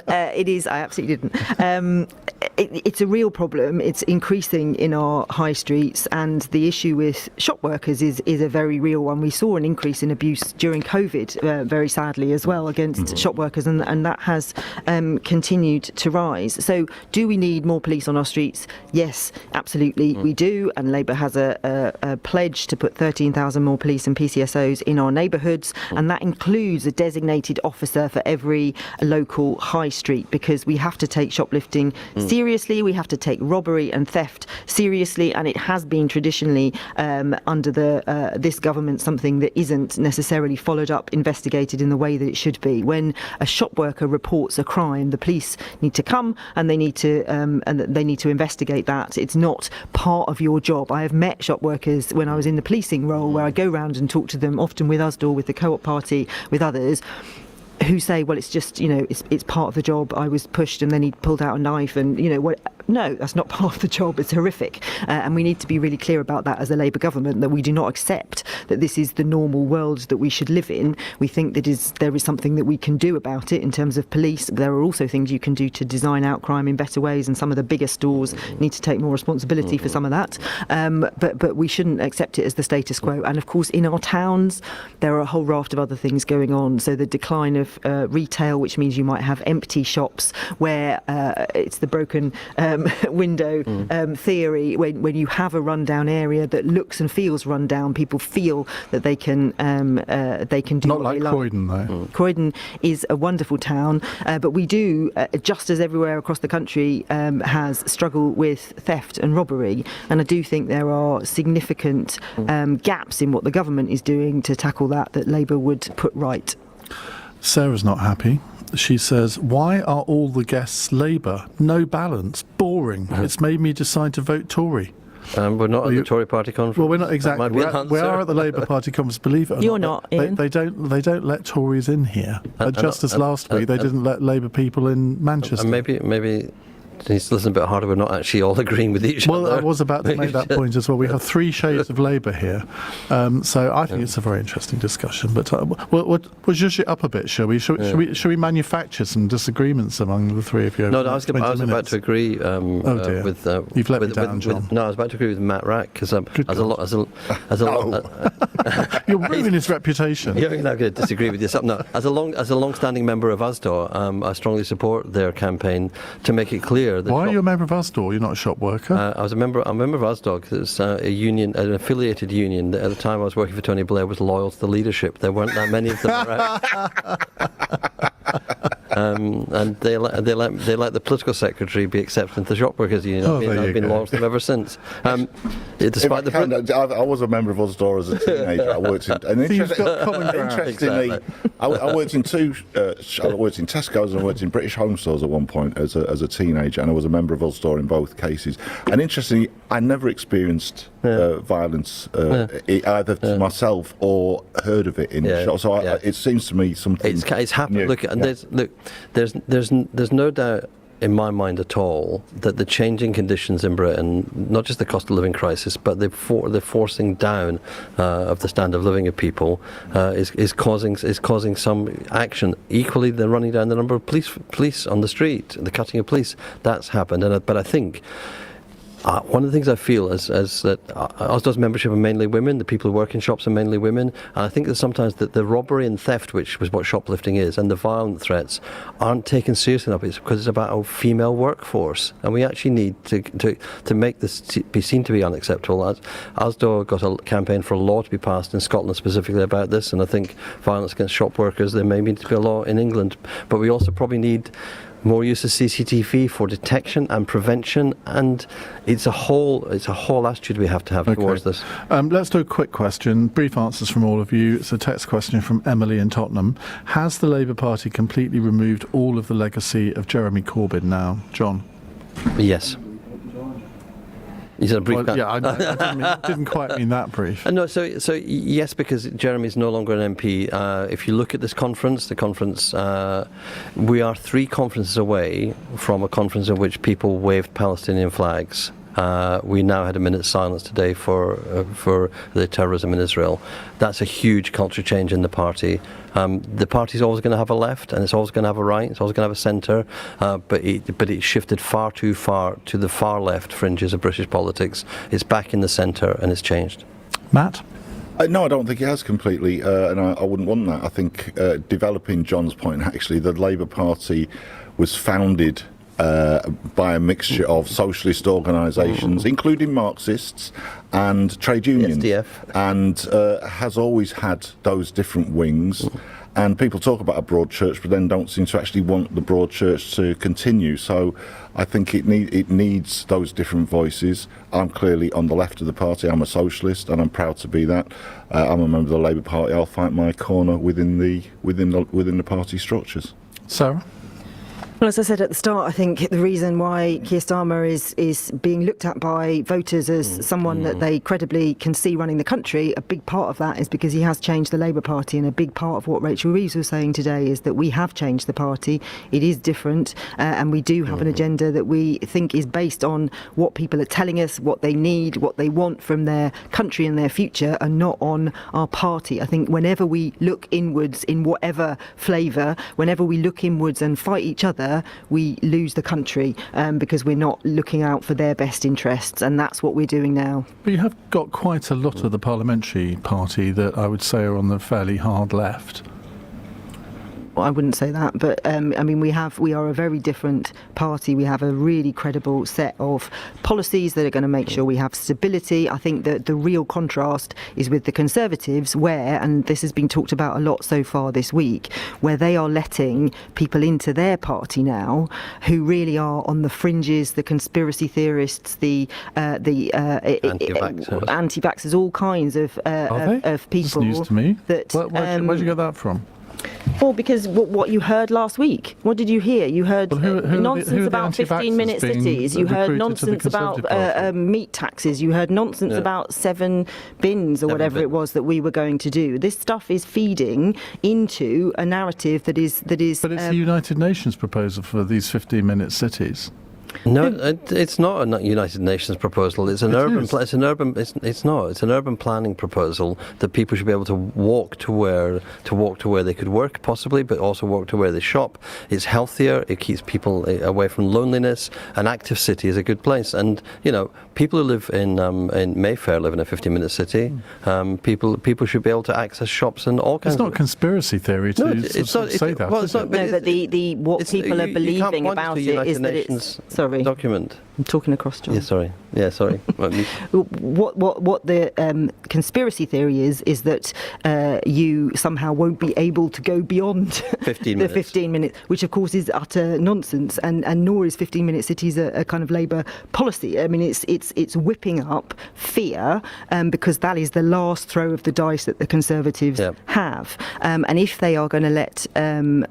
S6: It is. I absolutely didn't. It's a real problem. It's increasing in our high streets, and the issue with shop workers is a very real one. We saw an increase in abuse during COVID, very sadly as well, against shop workers, and that has continued to rise. So do we need more police on our streets? Yes, absolutely we do, and Labour has a pledge to put 13,000 more police and PCSOs in our neighbourhoods, and that includes a designated officer for every local high street, because we have to take shoplifting seriously, we have to take robbery and theft seriously, and it has been traditionally under this government something that isn't necessarily followed up, investigated in the way that it should be. When a shop worker reports a crime, the police need to come and they need to investigate that. It's not part of your job. I have met shop workers when I was in the policing role, where I go round and talk to them, often with USDOR, with the Co-op Party, with others, who say, well, it's just, it's part of the job. I was pushed and then he pulled out a knife and, no, that's not part of the job. It's horrific. And we need to be really clear about that as a Labour government, that we do not accept that this is the normal world that we should live in. We think that there is something that we can do about it in terms of police. There are also things you can do to design out crime in better ways, and some of the bigger stores need to take more responsibility for some of that. But we shouldn't accept it as the status quo. And of course, in our towns, there are a whole raft of other things going on. So the decline of retail, which means you might have empty shops where it's the broken window theory. When you have a rundown area that looks and feels rundown, people feel that they can do
S5: not
S6: what
S5: like
S6: they love.
S5: Croydon, though.
S6: Croydon is a wonderful town, but we do, just as everywhere across the country, has struggled with theft and robbery, and I do think there are significant gaps in what the government is doing to tackle that Labour would put right.
S5: Sarah's not happy. She says, why are all the guests Labour? No balance. Boring. It's made me decide to vote Tory.
S7: We're not at the Tory party conference.
S5: Well, we're not exactly. We are at the Labour party conference, believe it or not.
S6: You're not, Ian.
S5: They don't let Tories in here. Just as last week, they didn't let Labour people in Manchester.
S7: Maybe needs to listen a bit harder. We're not actually all agreeing with each other.
S5: Well, I was about to make that point as well. We have three shades of Labour here, so I think it's a very interesting discussion. But we'll zhuzh it up a bit, shall we? Shall we manufacture some disagreements among the three of you?
S7: No, I was about to agree. With
S5: you've let me down, John.
S7: No, I was about to agree with Matt Wrack because
S5: you're ruining his reputation.
S7: You're not going to disagree with yourself. No, as a long-standing member of USDAW, I strongly support their campaign to make it clear that.
S5: Why are you a member of USDAW? You're not a shop worker.
S7: I'm a member of USDAW because it's a union, an affiliated union that at the time I was working for Tony Blair was loyal to the leadership. There weren't that many of them around. And they let the political secretary be accepted into the shop workers union. I've been loyal to them ever since. Despite
S8: I was a member of USDAW as a teenager. I worked in, and interestingly, I worked in I worked in Tesco's and I worked in British Home Stores at one point as a teenager, and I was a member of USDAW in both cases. And interestingly, I never experienced violence either to myself or heard of it in the shop. So it seems to me something.
S7: It's happened. New. There's no doubt in my mind at all that the changing conditions in Britain, not just the cost of living crisis, but the forcing down of the standard of living of people is causing some action. Equally, they're running down the number of police on the street, the cutting of police. That's happened, but I think. One of the things I feel is that USDAW's membership are mainly women, the people who work in shops are mainly women, and I think that sometimes the robbery and theft, which was what shoplifting is, and the violent threats aren't taken seriously enough. It's because it's about a female workforce, and we actually need to make this be seen to be unacceptable. USDAW got a campaign for a law to be passed in Scotland specifically about this, and I think violence against shop workers, there may need to be a law in England, but we also probably need more use of CCTV for detection and prevention, and it's a whole attitude we have to have towards this.
S5: Let's do a quick question, brief answers from all of you. It's a text question from Emily in Tottenham. Has the Labour Party completely removed all of the legacy of Jeremy Corbyn now? John?
S7: Yes. You said a brief.
S5: Well, I didn't quite mean that brief.
S7: No, so yes, because Jeremy's no longer an MP. If you look at this conference, we are 3 conferences away from a conference in which people waved Palestinian flags. We now had a minute's silence today for the terrorism in Israel. That's a huge culture change in the party. The party's always going to have a left, and it's always going to have a right, it's always going to have a centre, but it shifted far too far to the far left fringes of British politics. It's back in the centre, and it's changed.
S5: Matt?
S8: No, I don't think it has completely, and I wouldn't want that. I think, developing John's point, actually, the Labour Party was founded by a mixture of socialist organisations, including Marxists and trade unions, and has always had those different wings. And people talk about a broad church, but then don't seem to actually want the broad church to continue. So I think it needs those different voices. I'm clearly on the left of the party. I'm a socialist, and I'm proud to be that. I'm a member of the Labour Party. I'll fight my corner within the party structures.
S5: Sarah?
S6: Well, as I said at the start, I think the reason why Keir Starmer is being looked at by voters as someone that they credibly can see running the country, a big part of that is because he has changed the Labour Party, and a big part of what Rachel Reeves was saying today is that we have changed the party. It is different, and we do have an agenda that we think is based on what people are telling us, what they need, what they want from their country and their future, and not on our party. I think whenever we look inwards in whatever flavour, whenever we look inwards and fight each other, we lose the country because we're not looking out for their best interests, and that's what we're doing now.
S5: But you have got quite a lot of the parliamentary party that I would say are on the fairly hard left.
S6: I wouldn't say that, but I mean, we are a very different party. We have a really credible set of policies that are going to make sure we have stability. I think that the real contrast is with the Conservatives, where, and this has been talked about a lot so far this week, where they are letting people into their party now who really are on the fringes, the conspiracy theorists, the anti-vaxxers, all kinds of people.
S5: It's news to me. Where'd you get that from?
S6: Well, because what you heard last week. What did you hear? You heard nonsense about 15-minute cities. You heard nonsense about meat taxes. You heard nonsense about 7 bins or whatever it was that we were going to do. This stuff is feeding into a narrative that is. But
S5: it's the United Nations proposal for these 15-minute cities.
S7: No, it's not a United Nations proposal. It's an urban. It's an urban. It's not. It's an urban planning proposal that people should be able to walk to where they could work, possibly, but also walk to where they shop. It's healthier. It keeps people away from loneliness. An active city is a good place, and people who live in Mayfair live in a 15-minute city. People should be able to access shops and all kinds.
S5: It's not conspiracy theory to say that.
S7: Well, it's not.
S6: No, but what people are believing about it is that it's. Sorry.
S7: Document.
S6: I'm talking across, John.
S7: Yeah, sorry.
S6: What the conspiracy theory is that you somehow won't be able to go beyond
S7: 15
S6: the
S7: minutes.
S6: 15 minutes, which of course is utter nonsense, and nor is 15-minute cities a kind of Labour policy. I mean, it's whipping up fear because that is the last throw of the dice that the Conservatives have, and if they are going to let Nigel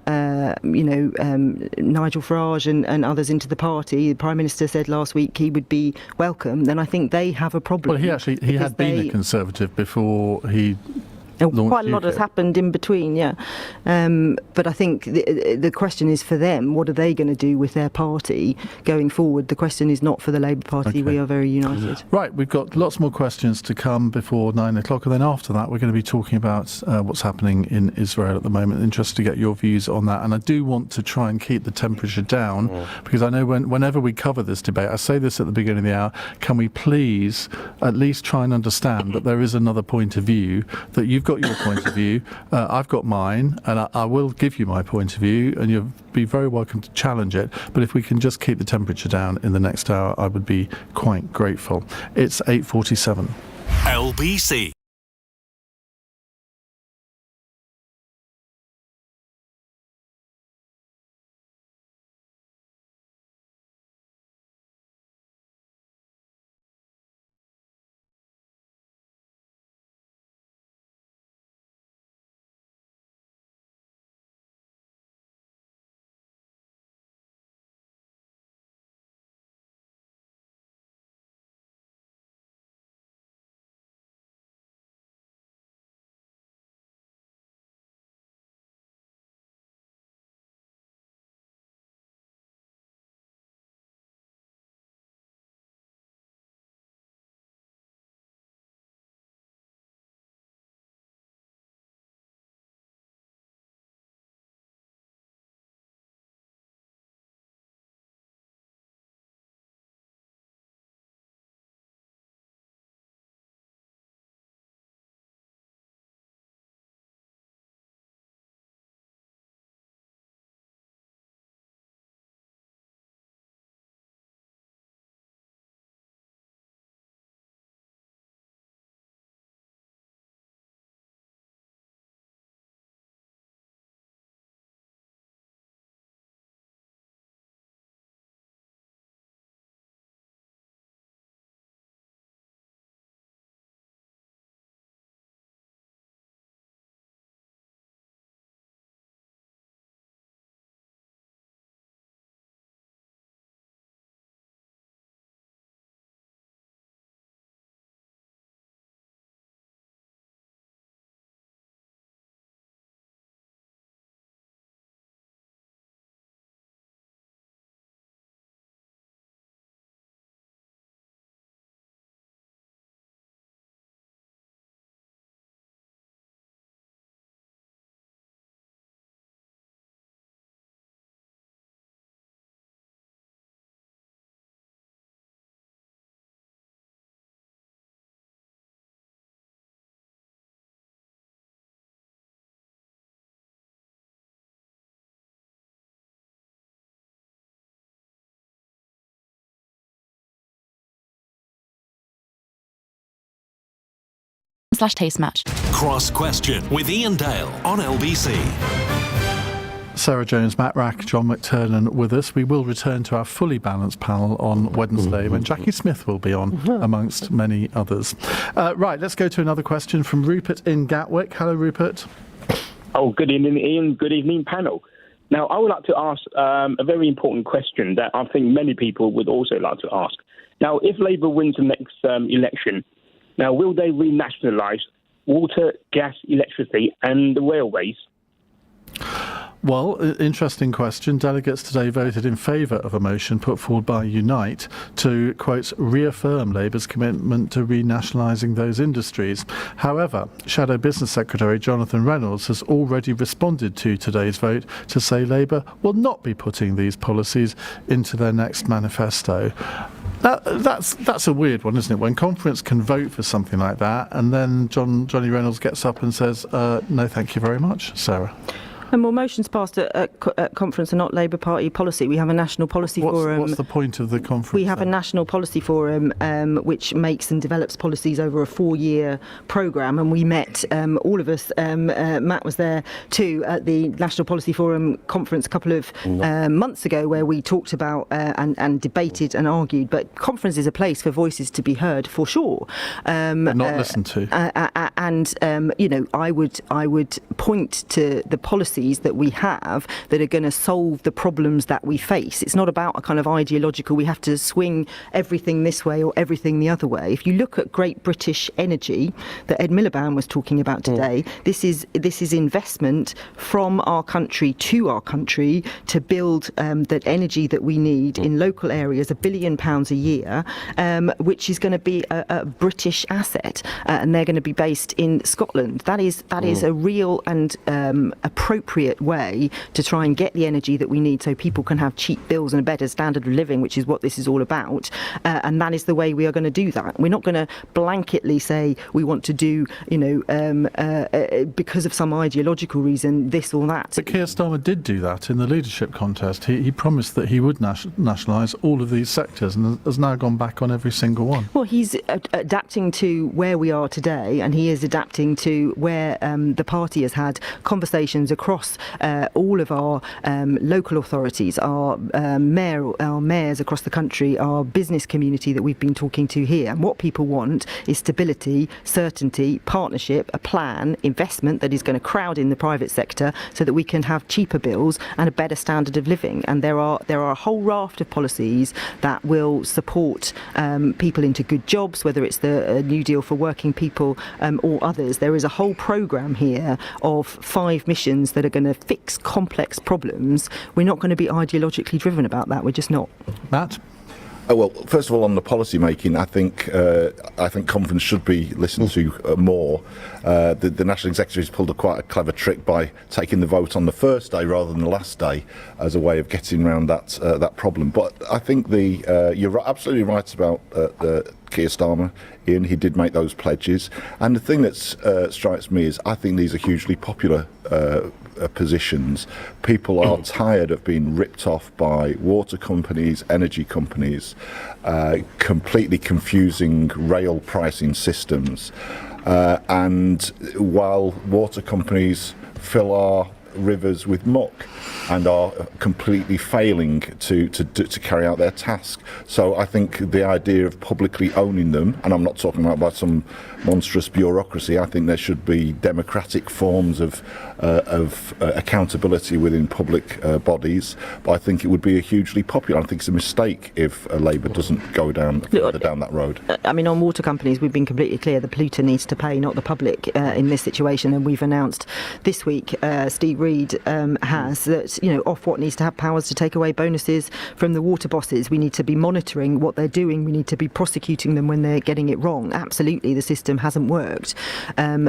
S6: Farage and others into the party, the Prime Minister said last week he would be welcome, then I think they have a problem.
S5: Well, he had been a Conservative before he
S6: quite a lot has happened in between, but I think the question is for them, what are they going to do with their party going forward? The question is not for the Labour Party. Okay. We are very united.
S5: Right, we've got lots more questions to come before 9 o'clock, and then after that we're going to be talking about what's happening in Israel at the moment. Interested to get your views on that, and I do want to try and keep the temperature down because I know whenever we cover this debate, I say this at the beginning of the hour, can we please at least try and understand that there is another point of view, that you've got your point of view, I've got mine, and I will give you my point of view, and you'll be very welcome to challenge it. But if we can just keep the temperature down in the next hour, I would be quite grateful. It's 8:47.
S1: LBC.
S2: /taste match.
S1: Cross Question with Iain Dale on LBC.
S5: Sarah Jones, Matt Wrack, John McTernan with us. We will return to our fully balanced panel on Wednesday when Jackie Smith will be on, amongst many others. Right, let's go to another question from Rupert in Gatwick. Hello, Rupert.
S10: Oh, good evening, Iain. Good evening, panel. Now, I would like to ask a very important question that I think many people would also like to ask. Now, if Labour wins the next election, now, will they renationalise water, gas, electricity and the railways?
S5: Well, interesting question. Delegates today voted in favour of a motion put forward by Unite to, quote, reaffirm Labour's commitment to renationalising those industries. However, Shadow Business Secretary Jonathan Reynolds has already responded to today's vote to say Labour will not be putting these policies into their next manifesto. That's a weird one, isn't it? When Conference can vote for something like that, and then Johnny Reynolds gets up and says, no, thank you very much, Sarah.
S6: And more motions passed at Conference are not Labour Party policy. We have a national policy forum.
S5: What's the point of the conference?
S6: We have a national policy forum which makes and develops policies over a 4-year programme, and we met, all of us, Matt was there too, at the National Policy Forum conference a couple of months ago, where we talked about and debated and argued. But conference is a place for voices to be heard, for sure.
S5: Not listened to.
S6: I would point to the policies that we have that are going to solve the problems that we face. It's not about a kind of ideological, we have to swing everything this way or everything the other way. If you look at Great British Energy that Ed Miliband was talking about today, this is investment from our country to our country to build the energy that we need in local areas, £1 billion a year, which is going to be a British asset, and they're going to be based in Scotland. That is a real and appropriate way to try and get the energy that we need so people can have cheap bills and a better standard of living, which is what this is all about. And that is the way we are going to do that. We're not going to blanketly say we want to do, because of some ideological reason, this or that.
S5: But Keir Starmer did do that in the leadership contest. He promised that he would nationalise all of these sectors and has now gone back on every single one.
S6: Well, he's adapting to where we are today, and he is adapting to where the party has had conversations across all of our local authorities, our mayors across the country, our business community that we've been talking to here. And what people want is stability, certainty, partnership, a plan, investment that is going to crowd in the private sector so that we can have cheaper bills and a better standard of living. And there are a whole raft of policies that will support people into good jobs, whether it's the New Deal for working people or others. There is a whole programme here of 5 missions that are going to fix complex problems. We're not going to be ideologically driven about that. We're just not.
S5: Matt?
S8: Well, first of all, on the policy making, I think Conference should be listened to more. The National Executive has pulled quite a clever trick by taking the vote on the first day rather than the last day as a way of getting around that problem. But I think you're absolutely right about Keir Starmer. Iain, he did make those pledges. And the thing that strikes me is I think these are hugely popular positions. People are tired of being ripped off by water companies, energy companies, completely confusing rail pricing systems. And while water companies fill our rivers with muck and are completely failing to carry out their task. So I think the idea of publicly owning them, and I'm not talking about some monstrous bureaucracy, I think there should be democratic forms of accountability within public bodies, but I think it would be a hugely popular. I think it's a mistake if Labour doesn't go further down that road.
S6: I mean, on water companies, we've been completely clear the polluter needs to pay, not the public, in this situation, and we've announced this week, Steve Reid has, that Ofwat needs to have powers to take away bonuses from the water bosses. We need to be monitoring what they're doing. We need to be prosecuting them when they're getting it wrong. Absolutely, the system hasn't worked, and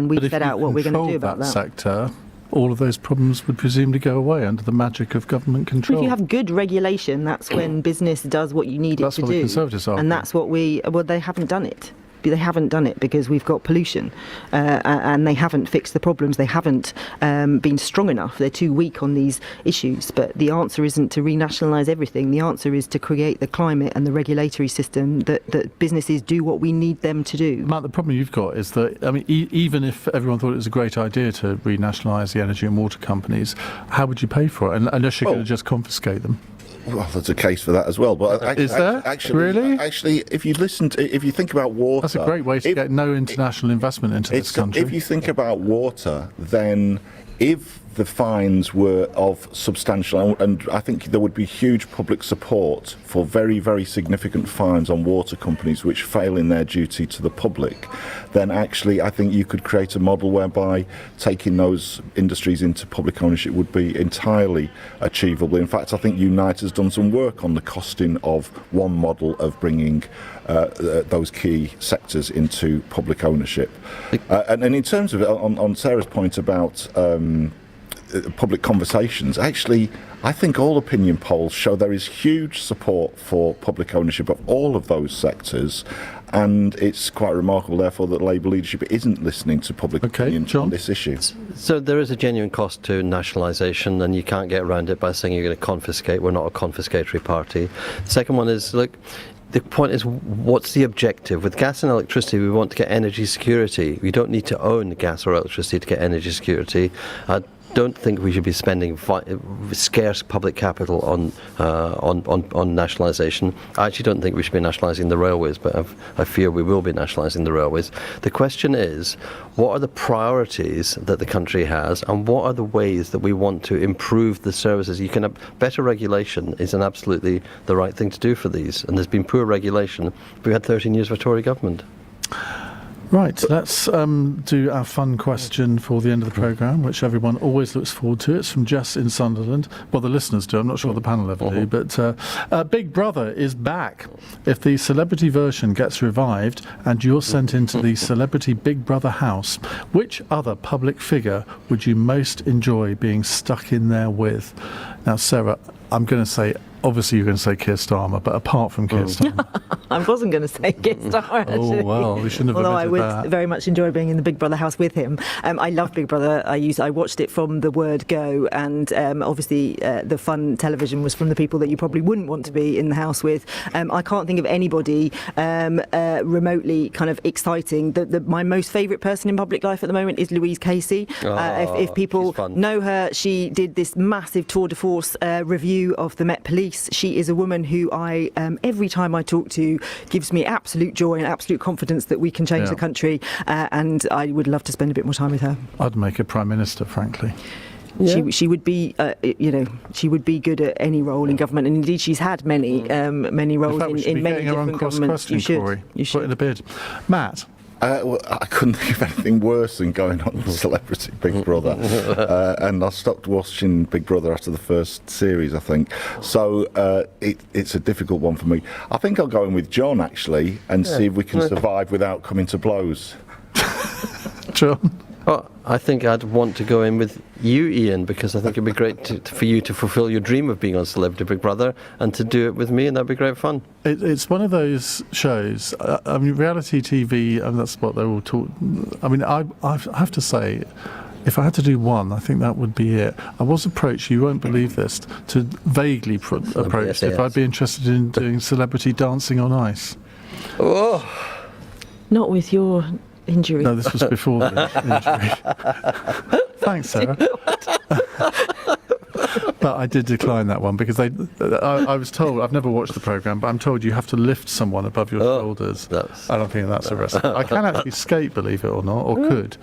S6: we've set out what we're going to do about that.
S5: Sector, all of those problems would presumably go away under the magic of government control.
S6: If you have good regulation, that's when business does what you need it to do.
S5: That's what the Conservatives are.
S6: And that's what they haven't done it. They haven't done it because we've got pollution, and they haven't fixed the problems. They haven't been strong enough. They're too weak on these issues. But the answer isn't to renationalise everything. The answer is to create the climate and the regulatory system that businesses do what we need them to do.
S5: Matt, the problem you've got is that, I mean, even if everyone thought it was a great idea to renationalise the energy and water companies, how would you pay for it? Unless you're going to just confiscate them.
S8: Well, there's a case for that as well. But
S5: is there? Really?
S8: Actually, if you think about water,
S5: that's a great way to get no international investment into this country.
S8: If you think about water, then if the fines were of substantial, and I think there would be huge public support for very, very significant fines on water companies which fail in their duty to the public, then actually I think you could create a model whereby taking those industries into public ownership would be entirely achievable. In fact, I think Unite has done some work on the costing of one model of bringing those key sectors into public ownership. And in terms of on Sarah's point about public conversations, actually I think all opinion polls show there is huge support for public ownership of all of those sectors, and it's quite remarkable therefore that Labour leadership isn't listening to public opinion on this issue.
S7: So there is a genuine cost to nationalisation, and you can't get around it by saying you're going to confiscate. We're not a confiscatory party. The second one is, look, the point is, what's the objective? With gas and electricity, we want to get energy security. We don't need to own gas or electricity to get energy security. I don't think we should be spending scarce public capital on nationalisation. I actually don't think we should be nationalising the railways, but I fear we will be nationalising the railways. The question is, what are the priorities that the country has, and what are the ways that we want to improve the services? Better regulation is absolutely the right thing to do for these, and there's been poor regulation. We had 13 years of a Tory government.
S5: Right, let's do our fun question for the end of the programme, which everyone always looks forward to. It's from Jess in Sunderland. Well, the listeners do. I'm not sure the panel ever do. But Big Brother is back. If the celebrity version gets revived and you're sent into the celebrity Big Brother house, which other public figure would you most enjoy being stuck in there with? Now, Sarah, I'm going to say, obviously you're going to say Keir Starmer, but apart from Keir Starmer.
S6: I wasn't going to say Keir Starmer, actually.
S5: Oh, well, we shouldn't have
S6: Although I would
S5: that.
S6: very much enjoy being in the Big Brother house with him. I love Big Brother. I watched it from the word go, and obviously the fun television was from the people that you probably wouldn't want to be in the house with. I can't think of anybody remotely kind of exciting. My most favourite person in public life at the moment is Louise Casey. If people know her, she did this massive tour de force review of the Met Police. She is a woman who I, every time I talk to, gives me absolute joy and absolute confidence that we can change the country, and I would love to spend a bit more time with her.
S5: I'd make her Prime Minister, frankly.
S6: Yeah. She would be, she would be good at any role in government, and indeed she's had many roles in many different governments. You should.
S5: Put in a bid. Matt.
S8: Well, I couldn't think of anything worse than going on Celebrity Big Brother, and I stopped watching Big Brother after the first series, I think. So it's a difficult one for me. I think I'll go in with John, actually, and see if we can survive without coming to blows.
S5: John?
S7: Well, I think I'd want to go in with you, Iain, because I think it'd be great for you to fulfil your dream of being on Celebrity Big Brother and to do it with me, and that'd be great fun.
S5: It's one of those shows, I mean, reality TV, and that's what they're all taught. I mean, I have to say, if I had to do one, I think that would be it. I was approached, you won't believe this, to vaguely approach if I'd be interested in doing Celebrity Dancing on Ice.
S7: Oh.
S6: Not with your injury.
S5: No, this was before the injury. Thanks, Sarah. But I did decline that one because I was told, I've never watched the programme, but I'm told you have to lift someone above your shoulders. I don't think that's a risk. I can actually skate, believe it or not, or could.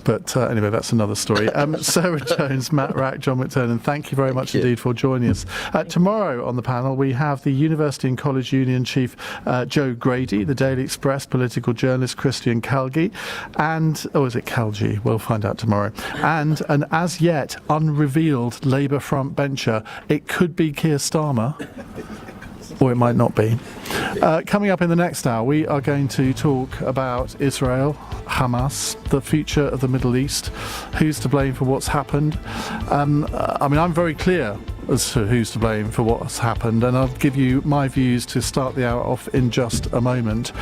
S5: But anyway, that's another story. Sarah Jones, Matt Wrack, John McTernan, thank you very much indeed for joining us. Tomorrow on the panel, we have the University and College Union Chief Joe Grady, the Daily Express political journalist Christian Calgi, and, is it Calgi? We'll find out tomorrow. And an as yet unrevealed Labour front bencher. It could be Keir Starmer, or it might not be. Coming up in the next hour, we are going to talk about Israel, Hamas, the future of the Middle East, who's to blame for what's happened. I mean, I'm very clear as to who's to blame for what's happened, and I'll give you my views to start the hour off in just a moment.